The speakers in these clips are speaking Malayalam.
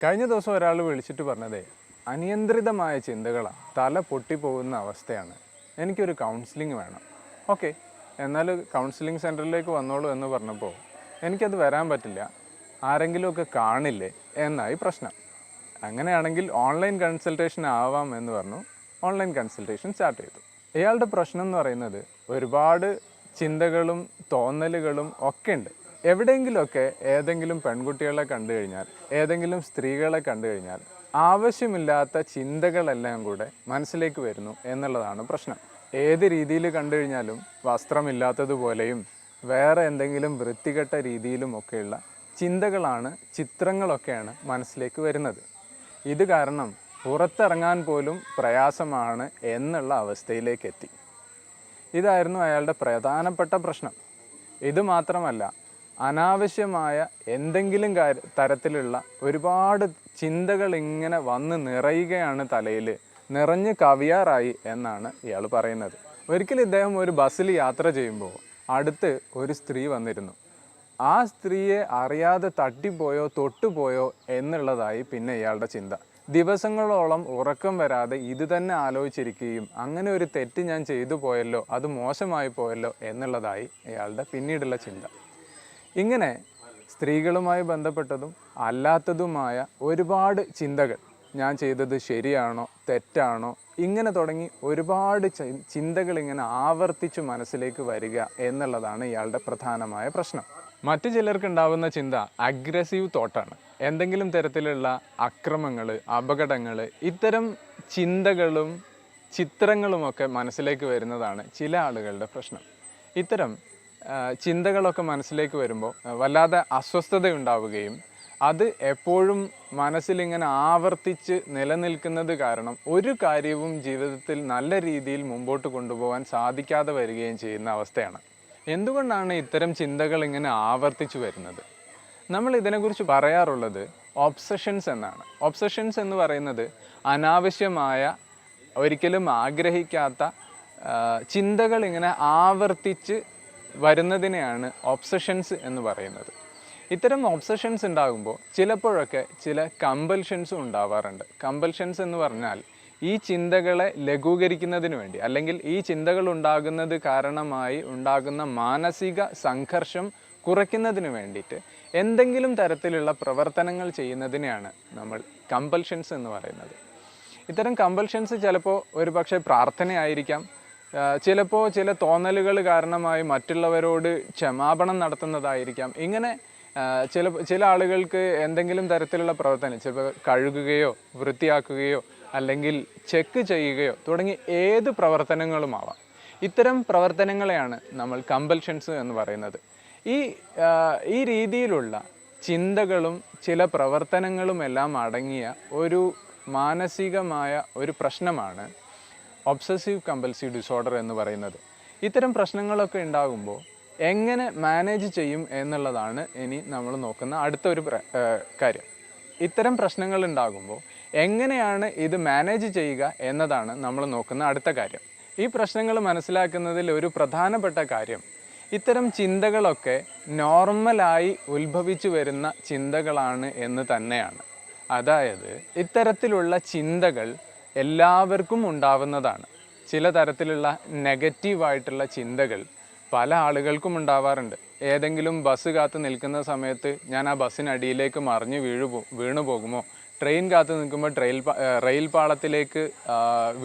കഴിഞ്ഞ ദിവസം ഒരാൾ വിളിച്ചിട്ട് പറഞ്ഞതേ അനിയന്ത്രിതമായ ചിന്തകളാണ്, തല പൊട്ടിപ്പോകുന്ന അവസ്ഥയാണ്, എനിക്കൊരു കൗൺസിലിംഗ് വേണം. ഓക്കെ, എന്നാൽ കൗൺസിലിംഗ് സെൻറ്ററിലേക്ക് വന്നോളൂ എന്ന് പറഞ്ഞപ്പോൾ എനിക്കത് വരാൻ പറ്റില്ല, ആരെങ്കിലുമൊക്കെ കാണില്ലേ എന്നായി പ്രശ്നം. അങ്ങനെയാണെങ്കിൽ ഓൺലൈൻ കൺസൾട്ടേഷൻ ആവാം എന്ന് പറഞ്ഞു. ഓൺലൈൻ കൺസൾട്ടേഷൻ സ്റ്റാർട്ട് ചെയ്തു. ഇയാളുടെ പ്രശ്നം എന്ന് പറയുന്നത് ഒരുപാട് ചിന്തകളും തോന്നലുകളും ഒക്കെ ഉണ്ട്. എവിടെയെങ്കിലുമൊക്കെ ഏതെങ്കിലും പെൺകുട്ടികളെ കണ്ടു കഴിഞ്ഞാൽ, ഏതെങ്കിലും സ്ത്രീകളെ കണ്ടു കഴിഞ്ഞാൽ ആവശ്യമില്ലാത്ത ചിന്തകളെല്ലാം കൂടെ മനസ്സിലേക്ക് വരുന്നു എന്നുള്ളതാണ് പ്രശ്നം. ഏത് രീതിയിൽ കണ്ടു കഴിഞ്ഞാലും വസ്ത്രമില്ലാത്തതുപോലെയും വേറെ എന്തെങ്കിലും വൃത്തികെട്ട രീതിയിലുമൊക്കെയുള്ള ചിന്തകളാണ്, ചിത്രങ്ങളൊക്കെയാണ് മനസ്സിലേക്ക് വരുന്നത്. ഇത് കാരണം പുറത്തിറങ്ങാൻ പോലും പ്രയാസമാണ് എന്നുള്ള അവസ്ഥയിലേക്ക് എത്തി. ഇതായിരുന്നു അയാളുടെ പ്രധാനപ്പെട്ട പ്രശ്നം. ഇത് മാത്രമല്ല, അനാവശ്യമായ എന്തെങ്കിലും തരത്തിലുള്ള ഒരുപാട് ചിന്തകൾ ഇങ്ങനെ വന്ന് നിറയുകയാണ്, തലയിൽ നിറഞ്ഞ് കവിയാറായി എന്നാണ് ഇയാൾ പറയുന്നത്. ഒരിക്കൽ ഇദ്ദേഹം ഒരു ബസ്സിൽ യാത്ര ചെയ്യുമ്പോൾ അടുത്ത് ഒരു സ്ത്രീ വന്നിരുന്നു. ആ സ്ത്രീയെ അറിയാതെ തട്ടിപ്പോയോ തൊട്ടുപോയോ എന്നുള്ളതായി പിന്നെ ഇയാളുടെ ചിന്ത. ദിവസങ്ങളോളം ഉറക്കം വരാതെ ഇത് തന്നെ ആലോചിച്ചിരിക്കുകയും അങ്ങനെ ഒരു തെറ്റ് ഞാൻ ചെയ്തു പോയല്ലോ, അത് മോശമായി പോയല്ലോ എന്നുള്ളതായി ഇയാളുടെ പിന്നീടുള്ള ചിന്ത. ഇങ്ങനെ സ്ത്രീകളുമായി ബന്ധപ്പെട്ടതും അല്ലാത്തതുമായ ഒരുപാട് ചിന്തകൾ, ഞാൻ ചെയ്തത് ശരിയാണോ തെറ്റാണോ, ഇങ്ങനെ തുടങ്ങി ഒരുപാട് ചിന്തകൾ ഇങ്ങനെ ആവർത്തിച്ചു മനസ്സിലേക്ക് വരിക എന്നുള്ളതാണ് ഇയാളുടെ പ്രധാനമായ പ്രശ്നം. മറ്റു ചിലർക്ക് ഉണ്ടാവുന്ന ചിന്ത അഗ്രസീവ് തോട്ടാണ്. എന്തെങ്കിലും തരത്തിലുള്ള അക്രമങ്ങൾ, അപകടങ്ങൾ, ഇത്തരം ചിന്തകളും ചിത്രങ്ങളുമൊക്കെ മനസ്സിലേക്ക് വരുന്നതാണ് ചില ആളുകളുടെ പ്രശ്നം. ഇത്തരം ചിന്തകളൊക്കെ മനസ്സിലേക്ക് വരുമ്പോൾ വല്ലാതെ അസ്വസ്ഥതയുണ്ടാവുകയും അത് എപ്പോഴും മനസ്സിലിങ്ങനെ ആവർത്തിച്ച് നിലനിൽക്കുന്നത് കാരണം ഒരു കാര്യവും ജീവിതത്തിൽ നല്ല രീതിയിൽ മുമ്പോട്ട് കൊണ്ടുപോകാൻ സാധിക്കാതെ വരികയും ചെയ്യുന്ന അവസ്ഥയാണ്. എന്തുകൊണ്ടാണ് ഇത്തരം ചിന്തകൾ ഇങ്ങനെ ആവർത്തിച്ചു വരുന്നത്? നമ്മൾ ഇതിനെക്കുറിച്ച് പറയാറുള്ളത് ഒബ്സഷൻസ് എന്നാണ്. ഒബ്സഷൻസ് എന്ന് പറയുന്നത് അനാവശ്യമായ, ഒരിക്കലും ആഗ്രഹിക്കാത്ത ചിന്തകൾ ഇങ്ങനെ ആവർത്തിച്ച് വരുന്നതിനെയാണ് ഒബ്സഷൻസ് എന്ന് പറയുന്നത്. ഇത്തരം ഒബ്സഷൻസ് ഉണ്ടാകുമ്പോൾ ചിലപ്പോഴൊക്കെ ചില കമ്പൽഷൻസും ഉണ്ടാവാറുണ്ട്. കമ്പൽഷൻസ് എന്ന് പറഞ്ഞാൽ ഈ ചിന്തകളെ ലഘൂകരിക്കുന്നതിന് വേണ്ടി, അല്ലെങ്കിൽ ഈ ചിന്തകൾ ഉണ്ടാകുന്നത് കാരണമായി ഉണ്ടാകുന്ന മാനസിക സംഘർഷം കുറയ്ക്കുന്നതിന് വേണ്ടിയിട്ട് എന്തെങ്കിലും തരത്തിലുള്ള പ്രവർത്തനങ്ങൾ ചെയ്യുന്നതിനെയാണ് നമ്മൾ കമ്പൽഷൻസ് എന്ന് പറയുന്നത്. ഇത്തരം കമ്പൽഷൻസ് ചിലപ്പോൾ ഒരു പക്ഷേ പ്രാർത്ഥനയായിരിക്കാം, ചിലപ്പോൾ ചില തോന്നലുകൾ കാരണമായി മറ്റുള്ളവരോട് ക്ഷമാപണം നടത്തുന്നതായിരിക്കാം. ഇങ്ങനെ ചില ആളുകൾക്ക് എന്തെങ്കിലും തരത്തിലുള്ള പ്രവർത്തനം, ചിലപ്പോൾ കഴുകുകയോ വൃത്തിയാക്കുകയോ അല്ലെങ്കിൽ ചെക്ക് ചെയ്യുകയോ തുടങ്ങി ഏത് പ്രവർത്തനങ്ങളുമാവാം. ഇത്തരം പ്രവർത്തനങ്ങളെയാണ് നമ്മൾ കമ്പൽഷൻസ് എന്ന് പറയുന്നത്. ഈ രീതിയിലുള്ള ചിന്തകളും ചില പ്രവർത്തനങ്ങളും എല്ലാം അടങ്ങിയ ഒരു മാനസികമായ ഒരു പ്രശ്നമാണ് ഒബ്സസീവ് കമ്പൽസീവ് ഡിസോർഡർ എന്ന് പറയുന്നത്. ഇത്തരം പ്രശ്നങ്ങളൊക്കെ ഉണ്ടാകുമ്പോൾ എങ്ങനെ മാനേജ് ചെയ്യും എന്നുള്ളതാണ് ഇനി നമ്മൾ നോക്കുന്ന അടുത്തൊരു കാര്യം. ഇത്തരം പ്രശ്നങ്ങൾ ഉണ്ടാകുമ്പോൾ എങ്ങനെയാണ് ഇത് മാനേജ് ചെയ്യുക എന്നതാണ് നമ്മൾ നോക്കുന്ന അടുത്ത കാര്യം. ഈ പ്രശ്നങ്ങൾ മനസ്സിലാക്കുന്നതിൽ ഒരു പ്രധാനപ്പെട്ട കാര്യം, ഇത്തരം ചിന്തകളൊക്കെ നോർമലായി ഉത്ഭവിച്ചു വരുന്ന ചിന്തകളാണ് എന്ന് തന്നെയാണ്. അതായത് ഇത്തരത്തിലുള്ള ചിന്തകൾ എല്ലാവർക്കും ഉണ്ടാവുന്നതാണ്. ചില തരത്തിലുള്ള നെഗറ്റീവായിട്ടുള്ള ചിന്തകൾ പല ആളുകൾക്കും ഉണ്ടാവാറുണ്ട്. ഏതെങ്കിലും ബസ് കാത്ത് നിൽക്കുന്ന സമയത്ത് ഞാൻ ആ ബസ്സിനടിയിലേക്ക് മറിഞ്ഞ് വീണു പോകുമോ, ട്രെയിൻ കാത്ത് നിൽക്കുമ്പോൾ റെയിൽ പാളത്തിലേക്ക്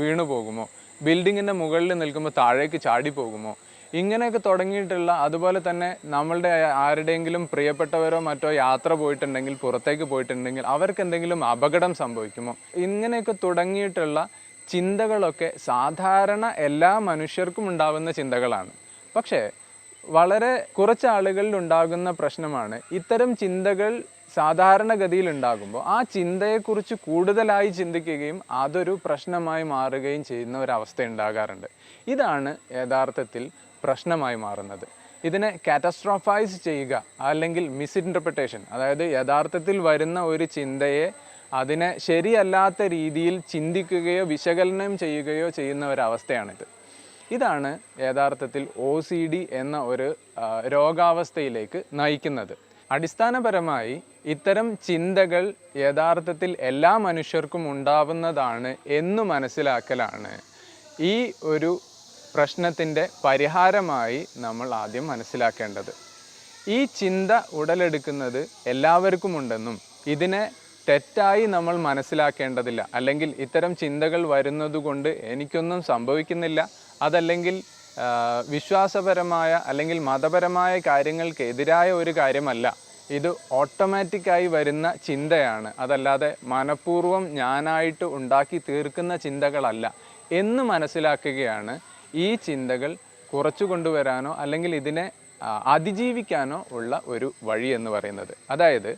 വീണു പോകുമോ, ബിൽഡിങ്ങിൻ്റെ മുകളിൽ നിൽക്കുമ്പോൾ താഴേക്ക് ചാടി പോകുമോ, ഇങ്ങനെയൊക്കെ തുടങ്ങിയിട്ടുള്ള, അതുപോലെ തന്നെ നമ്മളുടെ ആരുടെയെങ്കിലും പ്രിയപ്പെട്ടവരോ മറ്റോ യാത്ര പോയിട്ടുണ്ടെങ്കിൽ, പുറത്തേക്ക് പോയിട്ടുണ്ടെങ്കിൽ അവർക്ക് എന്തെങ്കിലും അപകടം സംഭവിക്കുമോ, ഇങ്ങനെയൊക്കെ തുടങ്ങിയിട്ടുള്ള ചിന്തകളൊക്കെ സാധാരണ എല്ലാ മനുഷ്യർക്കും ഉണ്ടാകുന്ന ചിന്തകളാണ്. പക്ഷേ വളരെ കുറച്ച് ആളുകളിൽ ഉണ്ടാകുന്ന പ്രശ്നമാണ്, ഇത്തരം ചിന്തകൾ സാധാരണഗതിയിൽ ഉണ്ടാകുമ്പോൾ ആ ചിന്തയെക്കുറിച്ച് കൂടുതലായി ചിന്തിക്കുകയും അതൊരു പ്രശ്നമായി മാറുകയും ചെയ്യുന്ന ഒരവസ്ഥ ഉണ്ടാകാറുണ്ട്. ഇതാണ് യഥാർത്ഥത്തിൽ പ്രശ്നമായി മാറുന്നത്. ഇതിനെ കാറ്റസ്ട്രോഫൈസ് ചെയ്യുക അല്ലെങ്കിൽ മിസ്ഇൻറ്റർപ്രിട്ടേഷൻ, അതായത് യഥാർത്ഥത്തിൽ വരുന്ന ഒരു ചിന്തയെ അതിനെ ശരിയല്ലാത്ത രീതിയിൽ ചിന്തിക്കുകയോ വിശകലനം ചെയ്യുകയോ ചെയ്യുന്ന ഒരവസ്ഥയാണിത്. ഇതാണ് യഥാർത്ഥത്തിൽ OCD എന്ന ഒരു രോഗാവസ്ഥയിലേക്ക് നയിക്കുന്നത്. അടിസ്ഥാനപരമായി ഇത്തരം ചിന്തകൾ യഥാർത്ഥത്തിൽ എല്ലാ മനുഷ്യർക്കും ഉണ്ടാവുന്നതാണ് എന്ന് മനസ്സിലാക്കലാണ് ഈ ഒരു പ്രശ്നത്തിൻ്റെ പരിഹാരമായി നമ്മൾ ആദ്യം മനസ്സിലാക്കേണ്ടത്. ഈ ചിന്ത ഉടലെടുക്കുന്നത് എല്ലാവർക്കും ഉണ്ടെന്നും ഇതിനെ തെറ്റായി നമ്മൾ മനസ്സിലാക്കേണ്ടതില്ല, അല്ലെങ്കിൽ ഇത്തരം ചിന്തകൾ വരുന്നതുകൊണ്ട് എനിക്കൊന്നും സംഭവിക്കുന്നില്ല, അതല്ലെങ്കിൽ വിശ്വാസപരമായ അല്ലെങ്കിൽ മതപരമായ കാര്യങ്ങൾക്കെതിരായ ഒരു കാര്യമല്ല, ഇത് ഓട്ടോമാറ്റിക്കായി വരുന്ന ചിന്തയാണ്, അതല്ലാതെ മനഃപൂർവ്വം ഞാനായിട്ട് ഉണ്ടാക്കി തീർക്കുന്ന ചിന്തകളല്ല എന്ന് മനസ്സിലാക്കുകയാണ് ഈ ചിന്തകൾ കുറച്ചു കൊണ്ടുവരാനോ അല്ലെങ്കിൽ ഇതിനെ അതിജീവിക്കാനോ ഉള്ള ഒരു വഴി എന്ന് പറയുന്നത്. അതായത്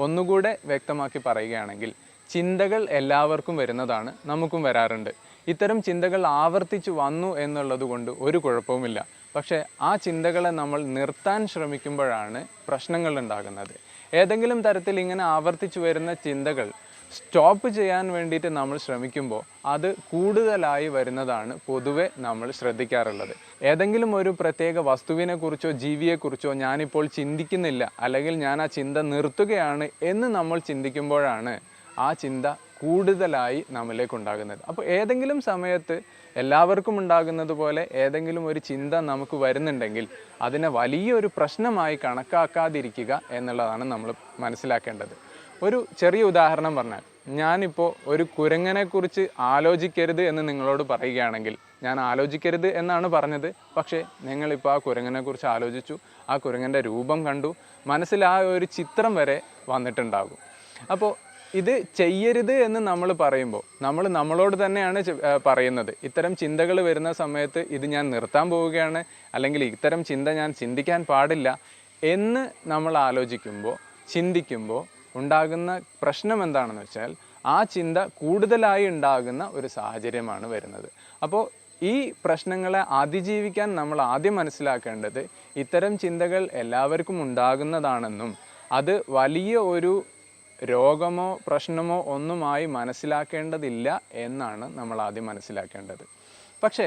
ഒന്നുകൂടെ വ്യക്തമാക്കി പറയുകയാണെങ്കിൽ, ചിന്തകൾ എല്ലാവർക്കും വരുന്നതാണ്, നമുക്കും വരാറുണ്ട്. ഇത്തരം ചിന്തകൾ ആവർത്തിച്ച് വന്നു എന്നുള്ളത് കൊണ്ട് ഒരു കുഴപ്പവുമില്ല. പക്ഷേ ആ ചിന്തകളെ നമ്മൾ നിർത്താൻ ശ്രമിക്കുമ്പോഴാണ് പ്രശ്നങ്ങൾ ഉണ്ടാകുന്നത്. ഏതെങ്കിലും തരത്തിൽ ഇങ്ങനെ ആവർത്തിച്ച് വരുന്ന ചിന്തകൾ സ്റ്റോപ്പ് ചെയ്യാൻ വേണ്ടിയിട്ട് നമ്മൾ ശ്രമിക്കുമ്പോൾ അത് കൂടുതലായി വരുന്നതാണ് പൊതുവെ നമ്മൾ ശ്രദ്ധിക്കാറുള്ളത്. ഏതെങ്കിലും ഒരു പ്രത്യേക വസ്തുവിനെക്കുറിച്ചോ ജീവിയെക്കുറിച്ചോ ഞാനിപ്പോൾ ചിന്തിക്കുന്നില്ല, അല്ലെങ്കിൽ ഞാൻ ആ ചിന്ത നിർത്തുകയാണ് എന്ന് നമ്മൾ ചിന്തിക്കുമ്പോഴാണ് ആ ചിന്ത കൂടുതലായി നമ്മിലേക്ക് ഉണ്ടാകുന്നത്. അപ്പോൾ ഏതെങ്കിലും സമയത്ത് എല്ലാവർക്കും ഉണ്ടാകുന്നത് പോലെ ഏതെങ്കിലും ഒരു ചിന്ത നമുക്ക് വരുന്നുണ്ടെങ്കിൽ അതിനെ വലിയൊരു പ്രശ്നമായി കണക്കാക്കാതിരിക്കുക എന്നുള്ളതാണ് നമ്മൾ മനസ്സിലാക്കേണ്ടത്. ഒരു ചെറിയ ഉദാഹരണം പറഞ്ഞാൽ, ഞാനിപ്പോൾ ഒരു കുരങ്ങനെക്കുറിച്ച് ആലോചിക്കരുത് എന്ന് നിങ്ങളോട് പറയുകയാണെങ്കിൽ, ഞാൻ ആലോചിക്കരുത് എന്നാണ് പറഞ്ഞത്, പക്ഷേ നിങ്ങളിപ്പോൾ ആ കുരങ്ങനെക്കുറിച്ച് ആലോചിച്ചു, ആ കുരങ്ങൻ്റെ രൂപം കണ്ടു, മനസ്സിൽ ആ ഒരു ചിത്രം വരെ വന്നിട്ടുണ്ടാകും. അപ്പോൾ ഇത് ചെയ്യരുത് എന്ന് നമ്മൾ പറയുമ്പോൾ നമ്മൾ നമ്മളോട് തന്നെയാണ് പറയുന്നത്. ഇത്തരം ചിന്തകൾ വരുന്ന സമയത്ത് ഇത് ഞാൻ നിർത്താൻ പോവുകയാണ്, അല്ലെങ്കിൽ ഇത്തരം ചിന്ത ഞാൻ ചിന്തിക്കാൻ പാടില്ല എന്ന് നമ്മൾ ആലോചിക്കുമ്പോൾ, ചിന്തിക്കുമ്പോൾ ഉണ്ടാകുന്ന പ്രശ്നം എന്താണെന്ന് വെച്ചാൽ ആ ചിന്ത കൂടുതലായി ഉണ്ടാകുന്ന ഒരു സാഹചര്യമാണ് വരുന്നത്. അപ്പോൾ ഈ പ്രശ്നങ്ങളെ അതിജീവിക്കാൻ നമ്മൾ ആദ്യം മനസ്സിലാക്കേണ്ടത് ഇത്തരം ചിന്തകൾ എല്ലാവർക്കും ഉണ്ടാകുന്നതാണെന്നും അത് വലിയ ഒരു രോഗമോ പ്രശ്നമോ ഒന്നുമായി മനസ്സിലാക്കേണ്ടതില്ല എന്നാണ് നമ്മൾ ആദ്യം മനസ്സിലാക്കേണ്ടത്. പക്ഷേ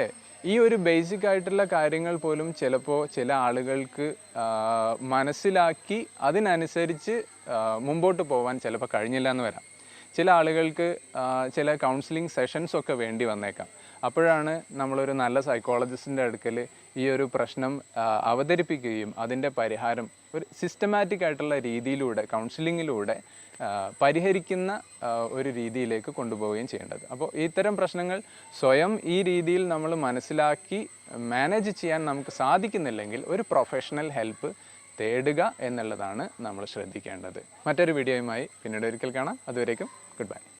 ഈ ഒരു ബേസിക് ആയിട്ടുള്ള കാര്യങ്ങൾ പോലും ചിലപ്പോൾ ചില ആളുകൾക്ക് മനസ്സിലാക്കി അതിനനുസരിച്ച് മുമ്പോട്ട് പോകാൻ ചിലപ്പോൾ കഴിഞ്ഞില്ല എന്ന് വരാം. ചില ആളുകൾക്ക് ചില കൗൺസിലിംഗ് സെഷൻസൊക്കെ വേണ്ടി വന്നേക്കാം. അപ്പോഴാണ് നമ്മളൊരു നല്ല സൈക്കോളജിസ്റ്റിൻ്റെ അടുക്കൽ ഈ ഒരു പ്രശ്നം അവതരിപ്പിക്കുകയും അതിൻ്റെ പരിഹാരം ഒരു സിസ്റ്റമാറ്റിക് ആയിട്ടുള്ള രീതിയിലൂടെ കൗൺസിലിങ്ങിലൂടെ പരിഹരിക്കുന്ന ഒരു രീതിയിലേക്ക് കൊണ്ടുപോവുകയും ചെയ്യേണ്ടത്. അപ്പോൾ ഇത്തരം പ്രശ്നങ്ങൾ സ്വയം ഈ രീതിയിൽ നമ്മൾ മനസ്സിലാക്കി മാനേജ് ചെയ്യാൻ നമുക്ക് സാധിക്കുന്നില്ലെങ്കിൽ ഒരു പ്രൊഫഷണൽ ഹെൽപ്പ് തേടുക എന്നുള്ളതാണ് നമ്മൾ ശ്രദ്ധിക്കേണ്ടത്. മറ്റൊരു വീഡിയോയുമായി പിന്നീട് ഒരിക്കൽ കാണാം. അതുവരേക്കും ഗുഡ് ബൈ.